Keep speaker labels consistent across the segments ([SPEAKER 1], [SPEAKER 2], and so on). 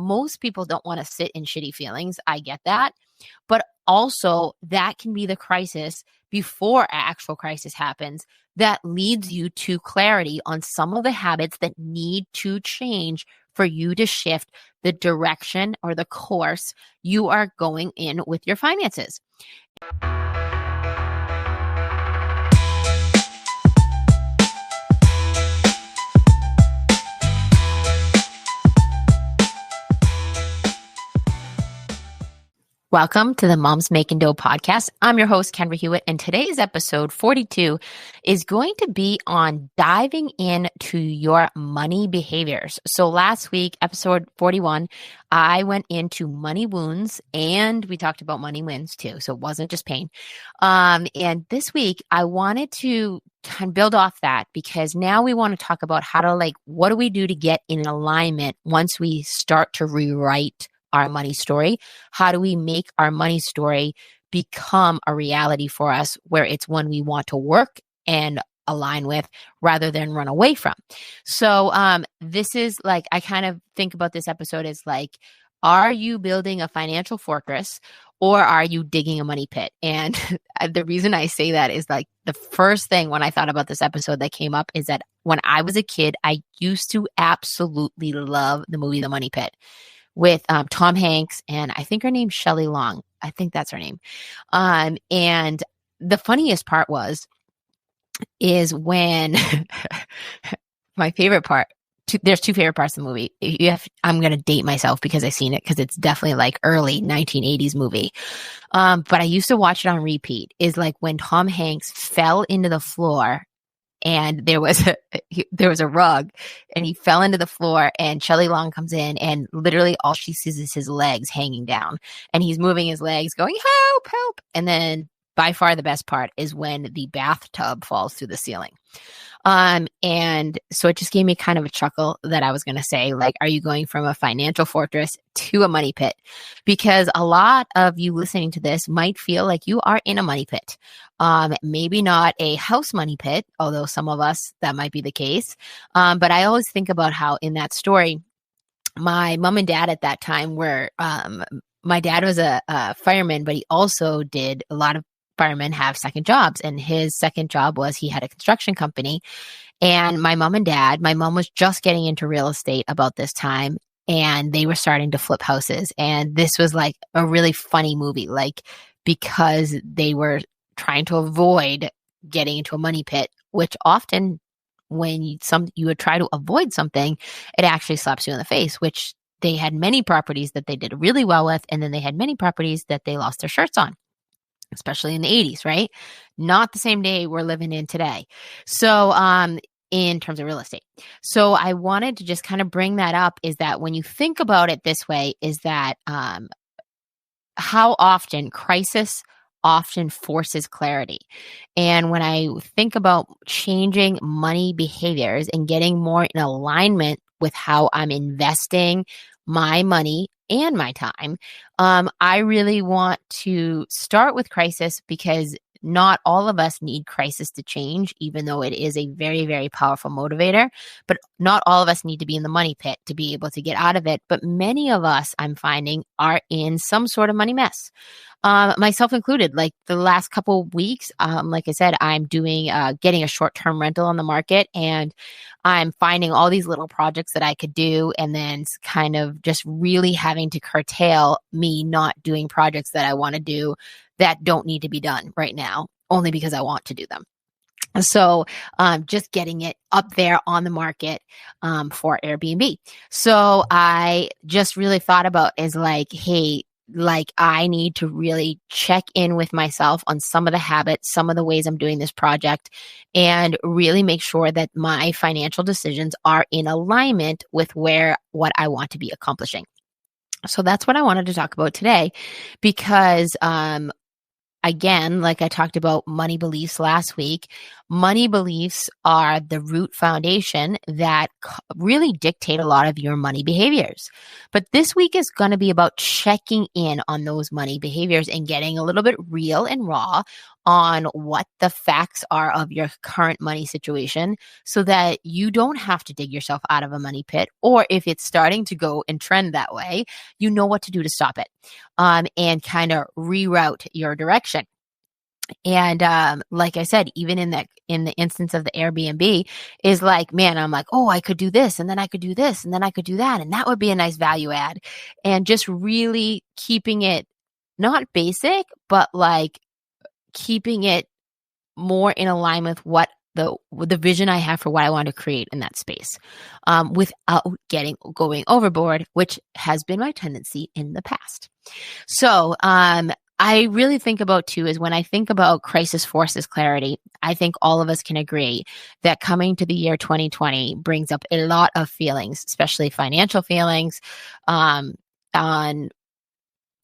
[SPEAKER 1] most people don't want to sit in shitty feelings. I get that. But also that can be the crisis before an actual crisis happens that leads you to clarity on some of the habits that need to change for you to shift the direction or the course you are going in with your finances. Welcome to the Moms Makin Dough podcast. I'm your host, Kendra Hewitt, and today's episode 42 is going to be on diving into your money behaviors. So last week, episode 41, I went into money wounds and we talked about money wins too. So it wasn't just pain. And this week, I wanted to kind of build off that because now we want to talk about how to what do we do to get in alignment once we start to rewrite our money story? How do we make our money story become a reality for us where it's one we want to work and align with rather than run away from? So this is I kind of think about this episode as are you building a financial fortress or are you digging a money pit? And the reason I say that is the first thing when I thought about this episode that came up is that when I was a kid, I used to absolutely love the movie The Money Pit with Tom Hanks, and I think her name's Shelley Long. I think that's her name. And the funniest part is when my favorite part, there's two favorite parts of the movie. I'm going to date myself because I've seen it because it's definitely early 1980s movie. But I used to watch it on repeat is when Tom Hanks fell into the floor and there was a rug and he fell into the floor and Shelley Long comes in and literally all she sees is his legs hanging down and he's moving his legs going, help, help. And then by far the best part is when the bathtub falls through the ceiling. And so it just gave me kind of a chuckle that I was going to say, are you going from a financial fortress to a money pit? Because a lot of you listening to this might feel like you are in a money pit. Maybe not a house money pit, although some of us, that might be the case. But I always think about how in that story, my mom and dad at that time were, my dad was a fireman, but he also did a lot of firemen have second jobs. And his second job was he had a construction company. And my mom was just getting into real estate about this time. And they were starting to flip houses. And this was a really funny movie, because they were trying to avoid getting into a money pit, which often when you would try to avoid something, it actually slaps you in the face, which they had many properties that they did really well with. And then they had many properties that they lost their shirts on, especially in the 80s, right? Not the same day we're living in today. So, in terms of real estate. So I wanted to just kind of bring that up is that when you think about it this way, is that, how often crisis often forces clarity. And when I think about changing money behaviors and getting more in alignment with how I'm investing my money and my time, I really want to start with crisis because not all of us need crisis to change, even though it is a very, very powerful motivator. But not all of us need to be in the money pit to be able to get out of it. But many of us, I'm finding, are in some sort of money mess. Myself included. The last couple of weeks, like I said, I'm doing getting a short-term rental on the market, and I'm finding all these little projects that I could do, and then kind of just really having to curtail me not doing projects that I want to do that don't need to be done right now, only because I want to do them. So just getting it up there on the market for Airbnb. So I just really thought about is hey, I need to really check in with myself on some of the habits, some of the ways I'm doing this project, and really make sure that my financial decisions are in alignment with what I want to be accomplishing. So that's what I wanted to talk about today because, again, like I talked about money beliefs last week, money beliefs are the root foundation that really dictate a lot of your money behaviors. But this week is going to be about checking in on those money behaviors and getting a little bit real and raw on what the facts are of your current money situation so that you don't have to dig yourself out of a money pit. Or if it's starting to go and trend that way, you know what to do to stop it, and kind of reroute your direction. And like I said, even in the instance of the Airbnb, is like, man, I'm like, oh, I could do this, and then I could do this, and then I could do that, and that would be a nice value add. And just really keeping it not basic, but like keeping it more in alignment with with the vision I have for what I want to create in that space, without going overboard, which has been my tendency in the past. So, I really think about too is when I think about crisis forces clarity, I think all of us can agree that coming to the year 2020 brings up a lot of feelings, especially financial feelings, on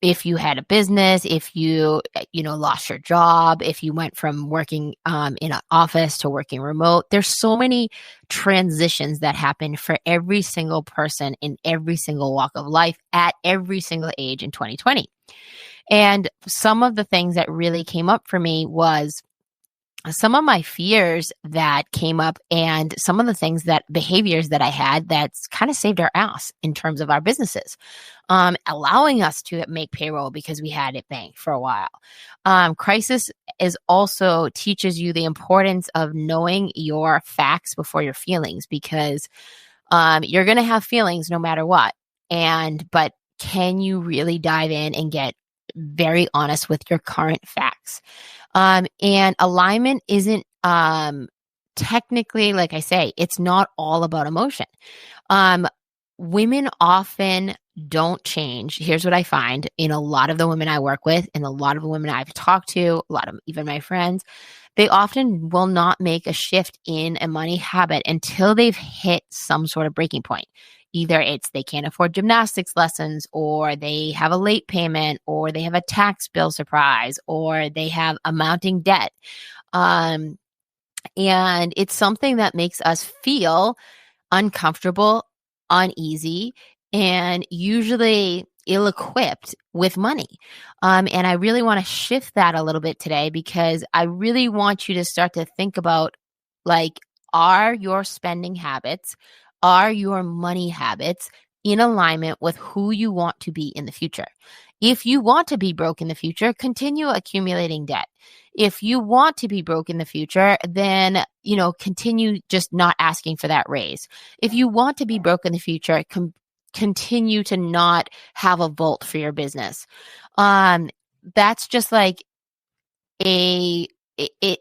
[SPEAKER 1] if you had a business, if you lost your job, if you went from working in an office to working remote. There's so many transitions that happen for every single person in every single walk of life at every single age in 2020. And some of the things that really came up for me was some of my fears that came up and some of the behaviors that I had that's kind of saved our ass in terms of our businesses, allowing us to make payroll because we had it banked for a while. Crisis is also teaches you the importance of knowing your facts before your feelings, because you're going to have feelings no matter what. But can you really dive in and get very honest with your current facts? And alignment isn't technically, like I say, it's not all about emotion. Women often don't change. Here's what I find in a lot of the women I work with, and a lot of the women I've talked to, a lot of even my friends, they often will not make a shift in a money habit until they've hit some sort of breaking point. Either it's they can't afford gymnastics lessons, or they have a late payment, or they have a tax bill surprise, or they have a mounting debt. And it's something that makes us feel uncomfortable, uneasy, and usually ill-equipped with money. And I really want to shift that a little bit today, because I really want you to start to think about, like, are your spending habits, are your money habits in alignment with who you want to be in the future? If you want to be broke in the future, continue accumulating debt. If you want to be broke in the future, then, continue just not asking for that raise. If you want to be broke in the future, continue to not have a vault for your business. That's just like it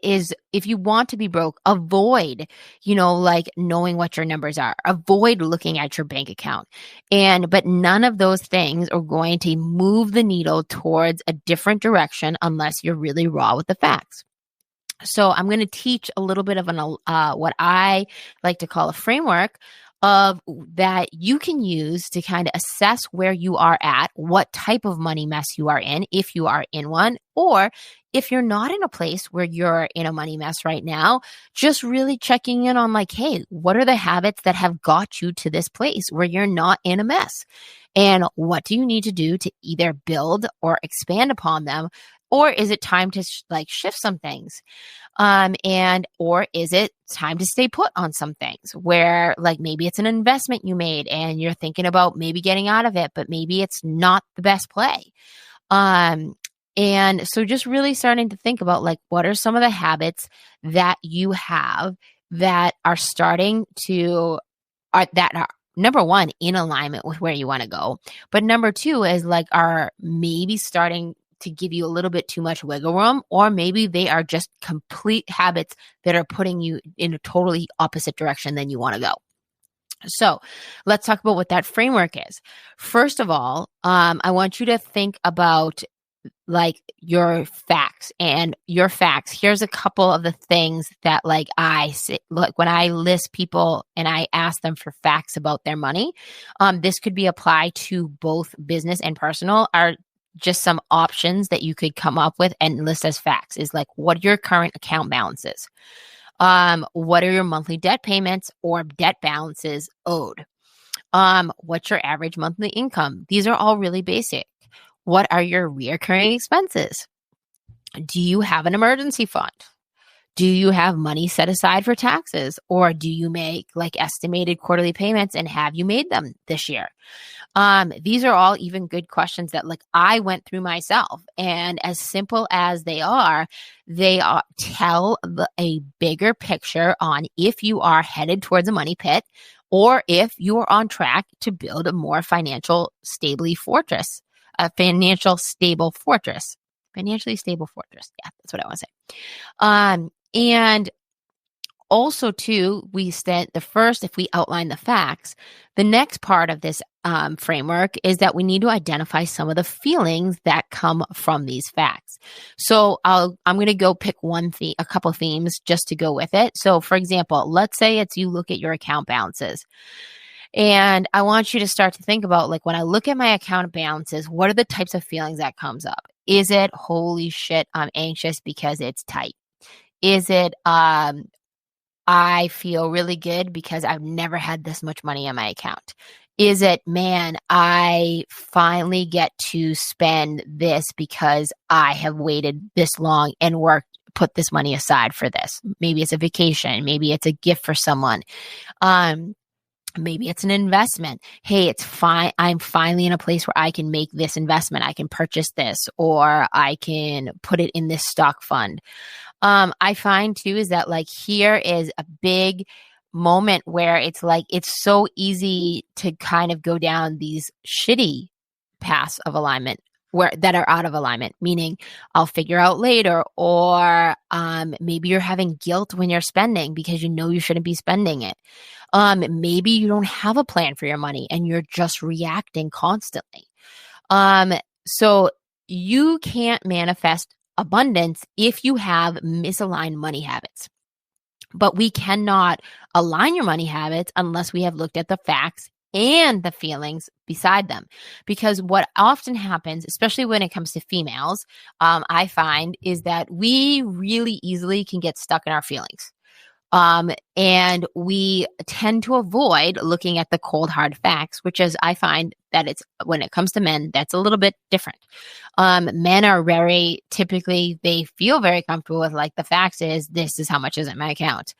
[SPEAKER 1] is, if you want to be broke, avoid, like knowing what your numbers are, avoid looking at your bank account. But none of those things are going to move the needle towards a different direction unless you're really raw with the facts. So I'm going to teach a little bit of what I like to call a framework of that you can use to kind of assess where you are at, what type of money mess you are in, if you are in one, or if you're not in a place where you're in a money mess right now, just really checking in on, like, hey, what are the habits that have got you to this place where you're not in a mess? And what do you need to do to either build or expand upon them? Or is it time to shift some things? Or is it time to stay put on some things where, like, maybe it's an investment you made and you're thinking about maybe getting out of it, but maybe it's not the best play. And so just really starting to think about, like, what are some of the habits that you have that are starting to, that are, number one, in alignment with where you want to go. But number two is, like, are maybe starting to give you a little bit too much wiggle room, or maybe they are just complete habits that are putting you in a totally opposite direction than you want to go. So let's talk about what that framework is. First of all, I want you to think about, like, your facts. And your facts, here's a couple of the things that, like, I say, like, when I list people and I ask them for facts about their money, this could be applied to both business and personal, are just some options that you could come up with and list as facts. Is like, what are your current account balances? What are your monthly debt payments or debt balances owed? What's your average monthly income? These are all really basic. What are your reoccurring expenses? Do you have an emergency fund? Do you have money set aside for taxes? Or do you make like estimated quarterly payments, and have you made them this year? These are all even good questions that like I went through myself, and as simple as they are tell a bigger picture on if you are headed towards a money pit or if you are on track to build a more financially stable fortress. Financially stable fortress. Yeah, that's what I want to say. And also, too, we said if we outline the facts, the next part of this framework is that we need to identify some of the feelings that come from these facts. So I'm going to go pick a couple themes just to go with it. So, for example, let's say it's you look at your account balances. And I want you to start to think about, like, when I look at my account balances, what are the types of feelings that comes up? Is it, holy shit, I'm anxious because it's tight? Is it, I feel really good because I've never had this much money in my account? Is it, man, I finally get to spend this because I have waited this long and put this money aside for this? Maybe it's a vacation. Maybe it's a gift for someone. Maybe it's an investment. Hey, it's fine. I'm finally in a place where I can make this investment. I can purchase this, or I can put it in this stock fund. I find too is that like here is a big moment where it's like it's so easy to kind of go down these shitty paths of alignment that are out of alignment, meaning I'll figure out later, or maybe you're having guilt when you're spending because you know you shouldn't be spending it. Maybe you don't have a plan for your money and you're just reacting constantly. So you can't manifest abundance if you have misaligned money habits. But we cannot align your money habits unless we have looked at the facts and the feelings beside them. Because what often happens, especially when it comes to females, I find is that we really easily can get stuck in our feelings. And we tend to avoid looking at the cold, hard facts, which is, I find that it's, when it comes to men, that's a little bit different. Men are typically, they feel very comfortable with, like, the facts is, this is how much is in my account.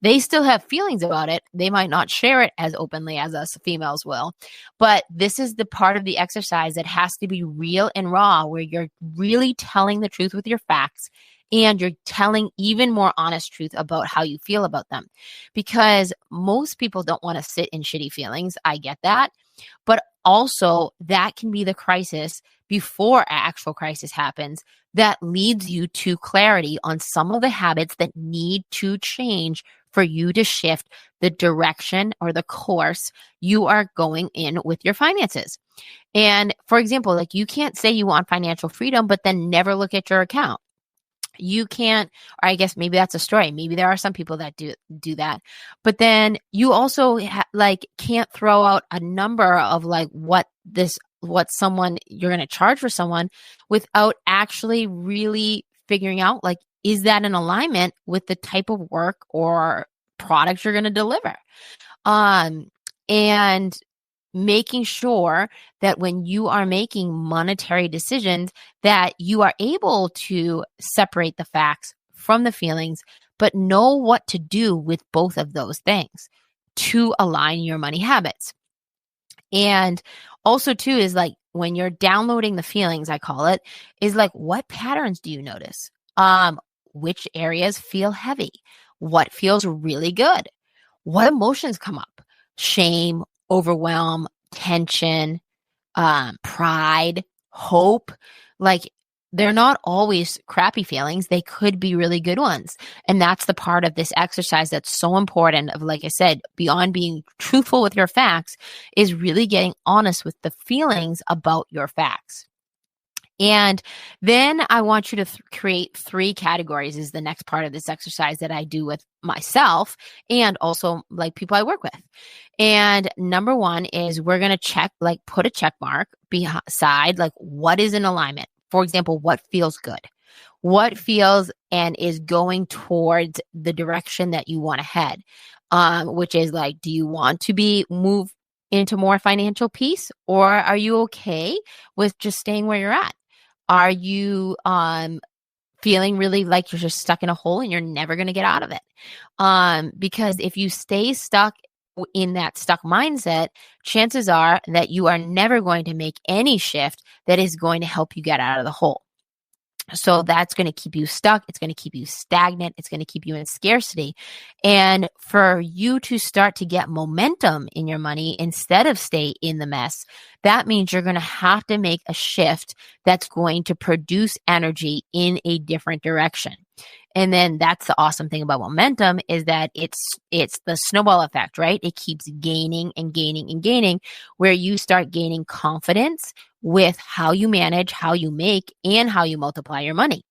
[SPEAKER 1] They still have feelings about it. They might not share it as openly as us females will, but this is the part of the exercise that has to be real and raw, where you're really telling the truth with your facts, and you're telling even more honest truth about how you feel about them. Because most people don't want to sit in shitty feelings. I get that. But also, that can be the crisis before an actual crisis happens that leads you to clarity on some of the habits that need to change for you to shift the direction or the course you are going in with your finances. And for example, like, you can't say you want financial freedom, but then never look at your account. You can't, or I guess maybe that's a story. Maybe there are some people that do that, but then you also can't throw out a number of like what someone you're going to charge for someone without actually really figuring out, like, is that in alignment with the type of work or product you're going to deliver? And making sure that when you are making monetary decisions, that you are able to separate the facts from the feelings, but know what to do with both of those things to align your money habits. And also too is like, when you're downloading the feelings, I call it, is like, what patterns do you notice? Which areas feel heavy? What feels really good? What emotions come up? Shame, overwhelm, tension, pride, hope. Like, they're not always crappy feelings. They could be really good ones. And that's the part of this exercise that's so important of, like I said, beyond being truthful with your facts, is really getting honest with the feelings about your facts. And then I want you to create 3 categories is the next part of this exercise that I do with myself and also like people I work with. And number 1 is we're going to put a check mark beside like what is in alignment. For example, what feels good? What feels and is going towards the direction that you want to head? Which is like, do you want to move into more financial peace, or are you okay with just staying where you're at? Are you feeling really like you're just stuck in a hole and you're never going to get out of it. Because if you stay stuck in that stuck mindset, chances are that you are never going to make any shift that is going to help you get out of the hole. So that's going to keep you stuck. It's going to keep you stagnant. It's going to keep you in scarcity. And for you to start to get momentum in your money instead of stay in the mess, that means you're going to have to make a shift that's going to produce energy in a different direction. And then that's the awesome thing about momentum is that it's the snowball effect, right? It keeps gaining and gaining and gaining, where you start gaining confidence with how you manage, how you make, and how you multiply your money.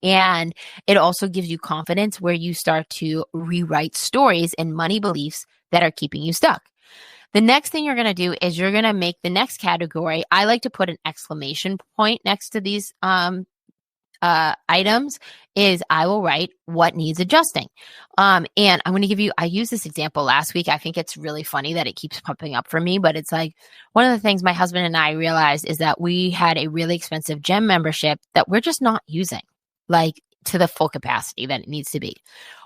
[SPEAKER 1] And it also gives you confidence where you start to rewrite stories and money beliefs that are keeping you stuck. The next thing you're going to do is you're going to make the next category. I like to put an exclamation point next to these items is I will write what needs adjusting. And I'm going to give you, I used this example last week. I think it's really funny that it keeps popping up for me, but it's like one of the things my husband and I realized is that we had a really expensive gym membership that we're just not using like to the full capacity that it needs to be.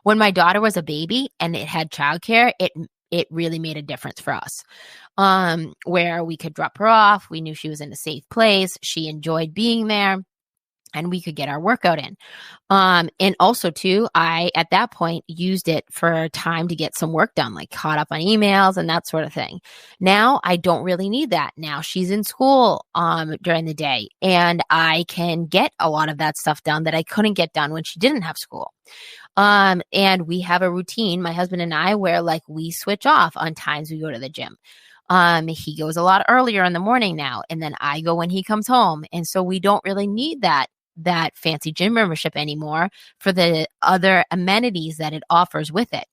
[SPEAKER 1] When my daughter was a baby and it had childcare, it really made a difference for us. Where we could drop her off. We knew she was in a safe place. She enjoyed being there. And we could get our workout in. And also too, I, at that point, used it for time to get some work done, like caught up on emails and that sort of thing. Now I don't really need that. Now she's in school, during the day and I can get a lot of that stuff done that I couldn't get done when she didn't have school. And we have a routine, my husband and I, where like we switch off on times we go to the gym. He goes a lot earlier in the morning now, and then I go when he comes home. And so we don't really need that fancy gym membership anymore for the other amenities that it offers with it.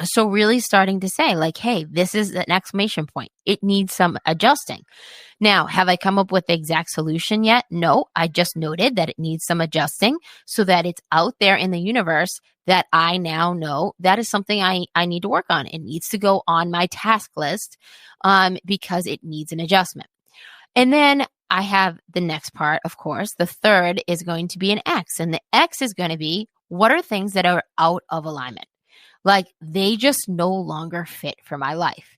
[SPEAKER 1] So really starting to say like, hey, this is an exclamation point. It needs some adjusting. Now, have I come up with the exact solution yet? No, I just noted that it needs some adjusting so that it's out there in the universe that I now know that is something I need to work on. It needs to go on my task list because it needs an adjustment. And then I have the next part, of course. The third is going to be an X. And the X is going to be, what are things that are out of alignment? Like they just no longer fit for my life.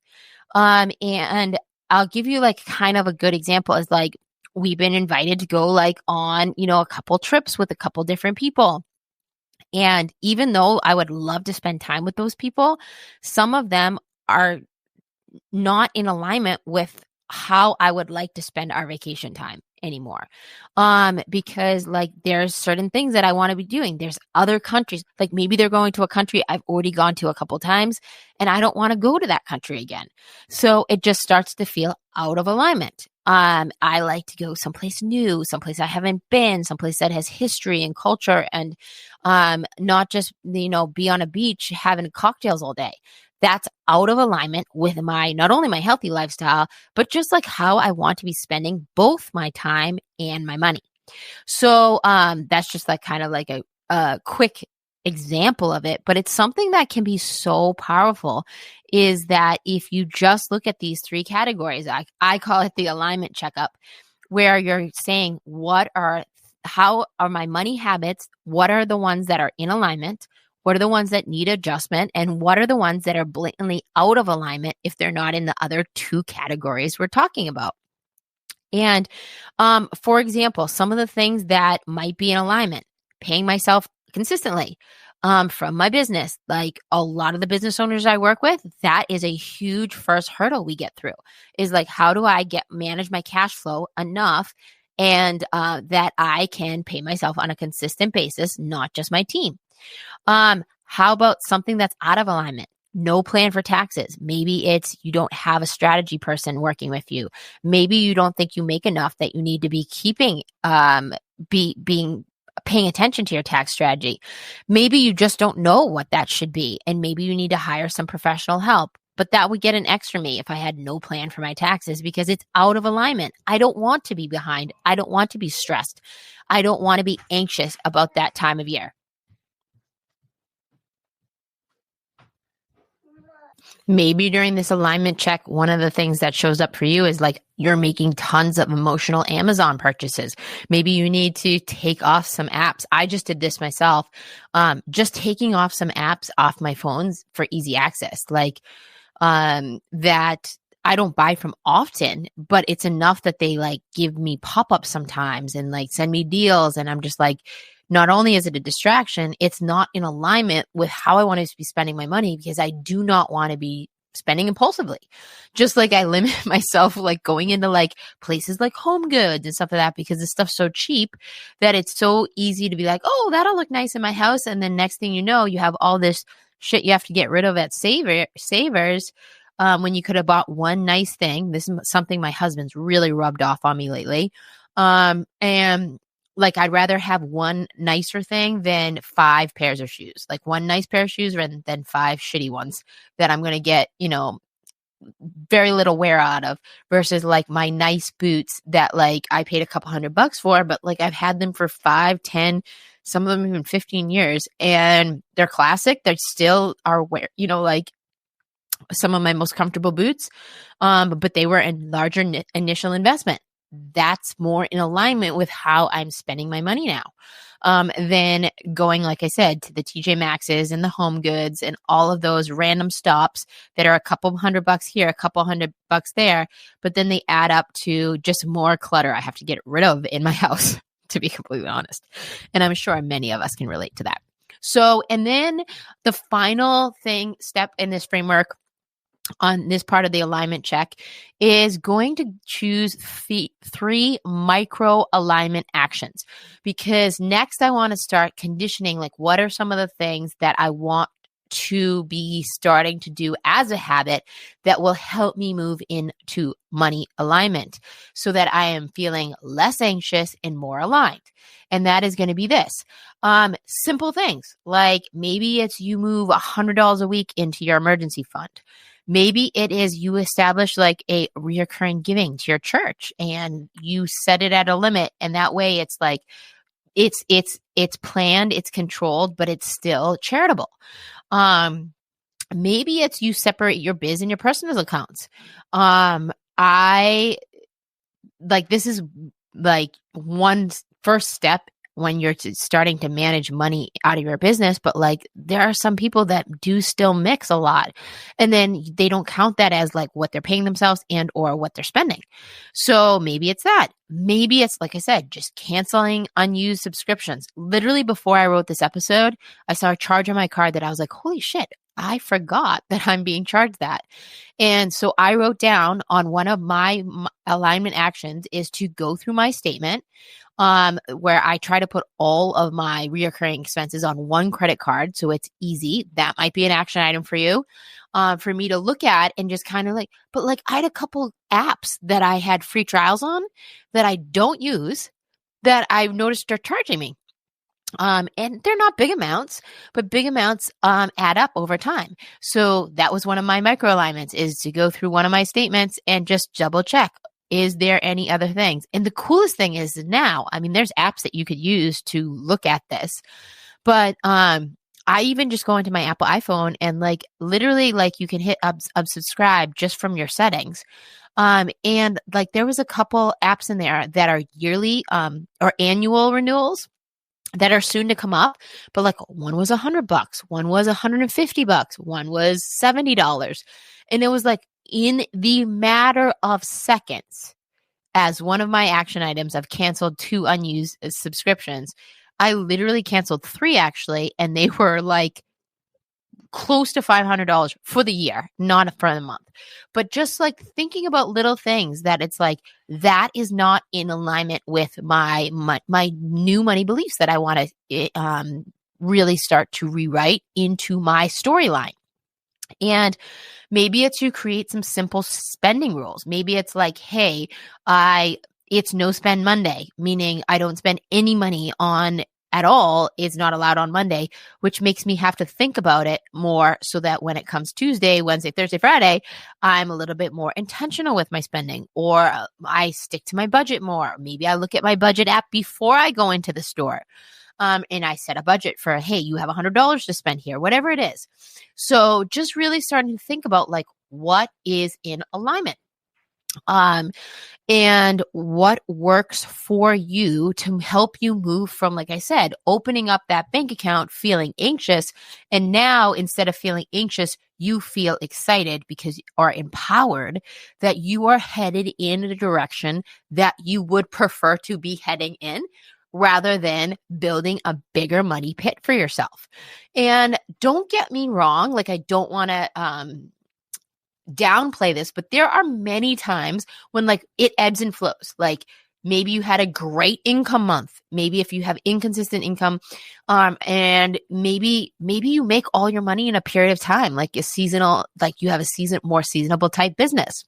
[SPEAKER 1] And I'll give you like kind of a good example is like, we've been invited to go like on, a couple trips with a couple different people. And even though I would love to spend time with those people, some of them are not in alignment with how I would like to spend our vacation time anymore. Because like there's certain things that I want to be doing. There's other countries, like maybe they're going to a country I've already gone to a couple times and I don't want to go to that country again. So it just starts to feel out of alignment. I like to go someplace new, someplace I haven't been, someplace that has history and culture and not just, be on a beach having cocktails all day. That's out of alignment with not only my healthy lifestyle, but just like how I want to be spending both my time and my money. So that's just like kind of like a quick example of it, but it's something that can be so powerful is that if you just look at these three categories, I call it the alignment checkup, where you're saying, how are my money habits? What are the ones that are in alignment? What are the ones that need adjustment? And what are the ones that are blatantly out of alignment if they're not in the other two categories we're talking about? And for example, some of the things that might be in alignment, paying myself consistently from my business. Like a lot of the business owners I work with, that is a huge first hurdle we get through is like, how do I manage my cash flow enough and that I can pay myself on a consistent basis, not just my team? How about something that's out of alignment? No plan for taxes. Maybe it's you don't have a strategy person working with you. Maybe you don't think you make enough that you need to be keeping, paying attention to your tax strategy. Maybe you just don't know what that should be. And maybe you need to hire some professional help. But that would get an X for me if I had no plan for my taxes because it's out of alignment. I don't want to be behind. I don't want to be stressed. I don't want to be anxious about that time of year. Maybe during this alignment check, one of the things that shows up for you is like you're making tons of emotional Amazon purchases. Maybe you need to take off some apps. I just did this myself. Just taking off some apps off my phones for easy access, that I don't buy from often, but it's enough that they like give me pop-ups sometimes and like send me deals. And I'm just like, not only is it a distraction, it's not in alignment with how I want to be spending my money because I do not want to be spending impulsively. Just like I limit myself like going into like places like Home Goods and stuff like that because the stuff's so cheap that it's so easy to be like, oh, that'll look nice in my house. And then next thing you know, you have all this shit you have to get rid of at Savers when you could have bought one nice thing. This is something my husband's really rubbed off on me lately. And like, I'd rather have one nicer thing than 5 pairs of shoes, like one nice pair of shoes than 5 shitty ones that I'm going to get, very little wear out of versus like my nice boots that like I paid a couple $100 for, but like I've had them for 5, 10, some of them even 15 years and they're classic. They still are like some of my most comfortable boots. But they were a larger initial investment. That's more in alignment with how I'm spending my money now. Than going, like I said, to the TJ Maxx's and the Home Goods and all of those random stops that are a couple $100 here, a couple $100 there, but then they add up to just more clutter I have to get rid of in my house, to be completely honest. And I'm sure many of us can relate to that. So, and then the final step in this framework on this part of the alignment check is going to choose 3 micro alignment actions, because next I want to start conditioning, like what are some of the things that I want to be starting to do as a habit that will help me move into money alignment so that I am feeling less anxious and more aligned. And that is going to be this. Simple things like maybe it's you move $100 a week into your emergency fund. Maybe it is you establish like a reoccurring giving to your church and you set it at a limit. And that way it's like, it's planned, it's controlled, but it's still charitable. Maybe it's you separate your biz and your personal accounts. I like, this is like one first step when you're starting to manage money out of your business, but like there are some people that do still mix a lot and then they don't count that as like what they're paying themselves and or what they're spending. So maybe it's that. Maybe it's, like I said, just canceling unused subscriptions. Literally before I wrote this episode, I saw a charge on my card that I was like, holy shit, I forgot that I'm being charged that. And so I wrote down on one of my alignment actions is to go through my statement, where I try to put all of my reoccurring expenses on one credit card. So it's easy. That might be an action item for you, for me to look at and just kind of like, but like I had a couple apps that I had free trials on that I don't use that I've noticed are charging me. And they're not big amounts, but big amounts add up over time. So that was one of my micro alignments, is to go through one of my statements and just double check. Is there any other things? And the coolest thing is now, I mean, there's apps that you could use to look at this, but I even just go into my Apple iPhone and like literally like you can hit unsubscribe just from your settings. And like there was a couple apps in there that are yearly or annual renewals that are soon to come up, but like one was $100, one was $150, one was $70. And it was like in the matter of seconds, as one of my action items, I've canceled 2 unused subscriptions. I literally canceled 3 actually, and they were like close to $500 for the year, not for the month. But just like thinking about little things that it's like, that is not in alignment with my new money beliefs that I want to really start to rewrite into my storyline. And maybe it's you create some simple spending rules. Maybe it's like, hey, it's no spend Monday, meaning I don't spend any money on at all is not allowed on Monday, which makes me have to think about it more so that when it comes Tuesday, Wednesday, Thursday, Friday, I'm a little bit more intentional with my spending, or I stick to my budget more. Maybe I look at my budget app before I go into the store. And I set a budget for, hey, you have $100 to spend here, whatever it is. So just really starting to think about like what is in alignment. And what works for you to help you move from, like I said, opening up that bank account, feeling anxious. And now instead of feeling anxious, you feel excited because or empowered that you are headed in the direction that you would prefer to be heading in rather than building a bigger money pit for yourself. And don't get me wrong, like I don't want to downplay this, but there are many times when like it ebbs and flows. Like maybe you had a great income month. Maybe if you have inconsistent income, and maybe you make all your money in a period of time, like a seasonal, like you have a more seasonable type business.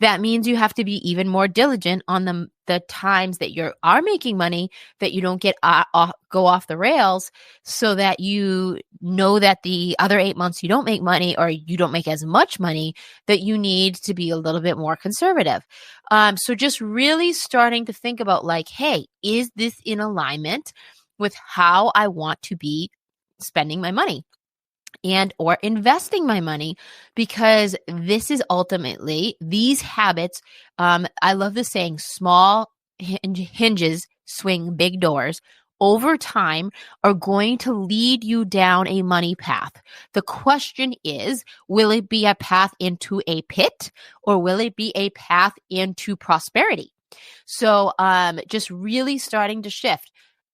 [SPEAKER 1] That means you have to be even more diligent on the times that you are making money, that you don't get go off the rails, so that you know that the other 8 months you don't make money or you don't make as much money, that you need to be a little bit more conservative. So just really starting to think about like, hey, is this in alignment with how I want to be spending my money and or investing my money? Because this is ultimately these habits. I love the saying, small hinges swing big doors. Over time are going to lead you down a money path. The question is, will it be a path into a pit or will it be a path into prosperity? So just really starting to shift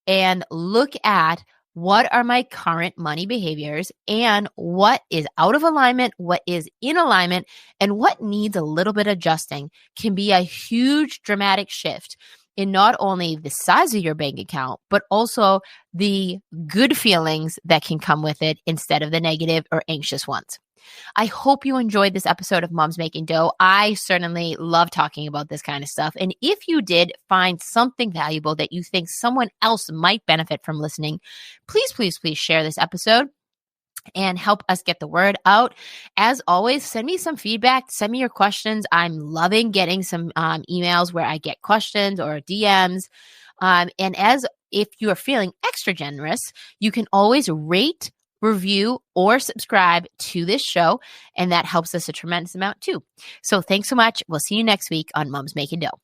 [SPEAKER 1] and look at what are my current money behaviors and what is out of alignment, what is in alignment, and what needs a little bit adjusting can be a huge dramatic shift in not only the size of your bank account, but also the good feelings that can come with it instead of the negative or anxious ones. I hope you enjoyed this episode of Moms Making Dough. I certainly love talking about this kind of stuff. And if you did find something valuable that you think someone else might benefit from listening, please, please, please share this episode and help us get the word out. As always, send me some feedback. Send me your questions. I'm loving getting some emails where I get questions or DMs. And as if you are feeling extra generous, you can always rate, review, or subscribe to this show. And that helps us a tremendous amount too. So thanks so much. We'll see you next week on Moms Making Dough.